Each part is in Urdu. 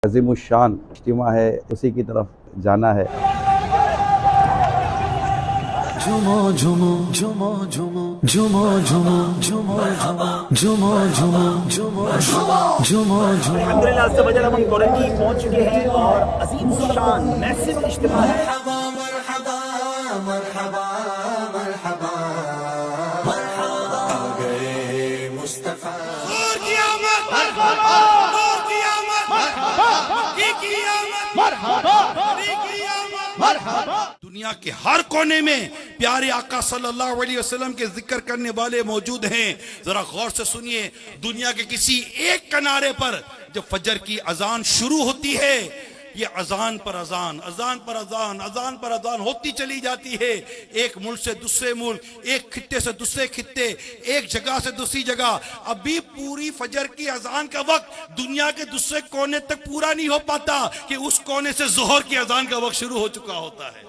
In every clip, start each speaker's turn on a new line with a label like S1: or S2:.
S1: عظیم الشان اجتماع ہے، اسی کی طرف جانا ہے۔
S2: جھومو جھومو جھومو جھومو جھومو جھومو جھومو جھومو جھومو جھومو جھومو جھومو۔
S3: الحمدللہ اس سے بجر ہم کورنٹی پہنچ چکے ہیں اور عظیم الشان میسو اجتماع ہے۔
S2: مرحبا مرحبا مرحبا مرحبا آ گئے مصطفیٰ۔
S4: نور کی آمد، مرحبا نور کی آمد، مرحبا مکی کی آمد، مرحبا علی کی آمد، مرحبا۔ دنیا کے ہر کونے میں پیارے آقا صلی اللہ علیہ وسلم کے ذکر کرنے والے موجود ہیں۔ ذرا غور سے سنیے، دنیا کے کسی ایک کنارے پر جب فجر کی اذان شروع ہوتی ہے، یہ اذان پر اذان، اذان پر اذان، اذان پر اذان ہوتی چلی جاتی ہے۔ ایک ملک سے دوسرے ملک، ایک خطے سے دوسرے خطے، ایک جگہ سے دوسری جگہ۔ ابھی پوری فجر کی اذان کا وقت دنیا کے دوسرے کونے تک پورا نہیں ہو پاتا کہ اس کونے سے ظہر کی اذان کا وقت شروع ہو چکا ہوتا ہے۔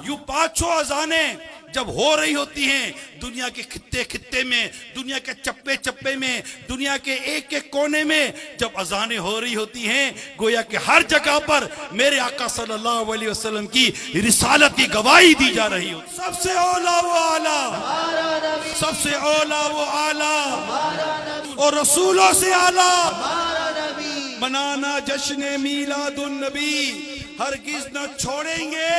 S4: یوں پانچوں اذانیں جب ہو رہی ہوتی ہیں دنیا کے خطے خطے میں، دنیا کے چپے چپے میں، دنیا کے ایک ایک کونے میں جب اذانیں ہو رہی ہوتی ہیں، گویا کہ ہر جگہ پر میرے آقا صلی اللہ علیہ وسلم کی رسالت کی گواہی دی جا رہی ہوتی ہے۔ سب سے اولا و اعلیٰ، سب سے اولا و اعلیٰ اور رسولوں سے اعلیٰ بنانا جشن میلاد النبی۔ ہرگز نہ چھوڑیں گے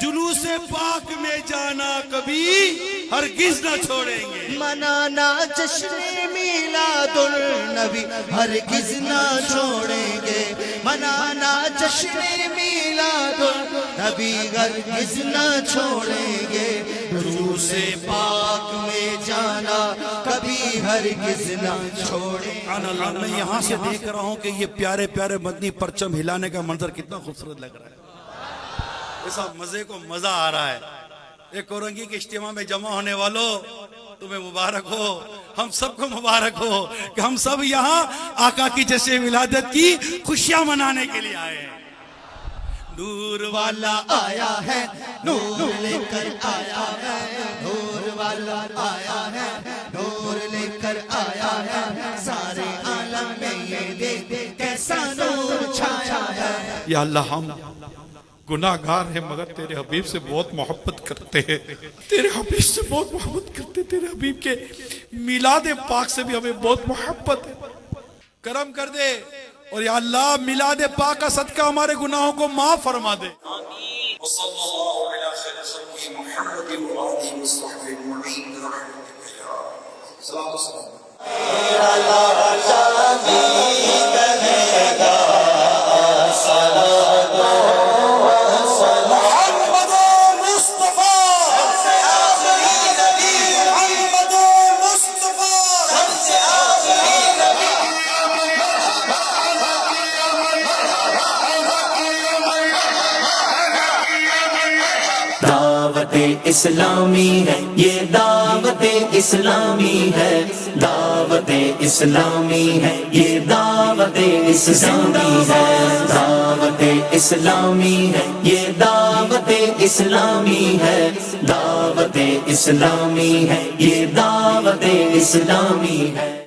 S4: جلوس پاک میں جانا، کبھی ہرگز نہ چھوڑیں گے
S2: منانا جشن میلاد النبی، ہرگز نہ چھوڑیں گے منانا جشن میلاد النبی، ہرگز نہ چھوڑیں گے جلوس پاک میں جانا، کبھی ہرگز نہ چھوڑیں گے۔
S4: میں یہاں سے دیکھ رہا ہوں کہ یہ پیارے پیارے مدنی پرچم ہلانے کا منظر کتنا خوبصورت لگ رہا ہے۔ ایسا مزے کو مزہ آ رہا ہے۔ ایک اورنگی کے اجتماع میں جمع ہونے والوں، تمہیں مبارک ہو، ہم سب کو مبارک ہو کہ ہم سب یہاں آقا کی جشن ولادت کی خوشیاں منانے کے لیے آئے ہیں۔ نور والا
S2: آیا ہے، نور لے کر آیا ہے، نور والا آیا ہے، نور لے کر آیا ہے، سارے عالم میں یہ دیکھ کیسا نور چھایا ہے۔
S5: یا اللہ، ہم گناہ گار ہیں مگر تیرے حبیب سے بہت محبت کرتے ہیں، تیرے حبیب سے بہت محبت کرتے ہیں، تیرے حبیب کے میلاد پاک سے بھی ہمیں بہت محبت ہے۔
S4: کرم کر دے اور یا اللہ میلاد پاک کا صدقہ ہمارے گناہوں کو معاف فرما دے۔
S6: وصلى الله على خير خلقه محمد وآله وصحبه أجمعين برحمتك يا رب. صلاة والسلام.
S7: دعوت اسلامی ہے یہ، دعوت اسلامی ہے، دعوت اسلامی ہے یہ، دعوت اسلامی ہے، دعوت اسلامی ہے یہ، دعوت اسلامی ہے، دعوت اسلامی ہے یہ، دعوت اسلامی ہے۔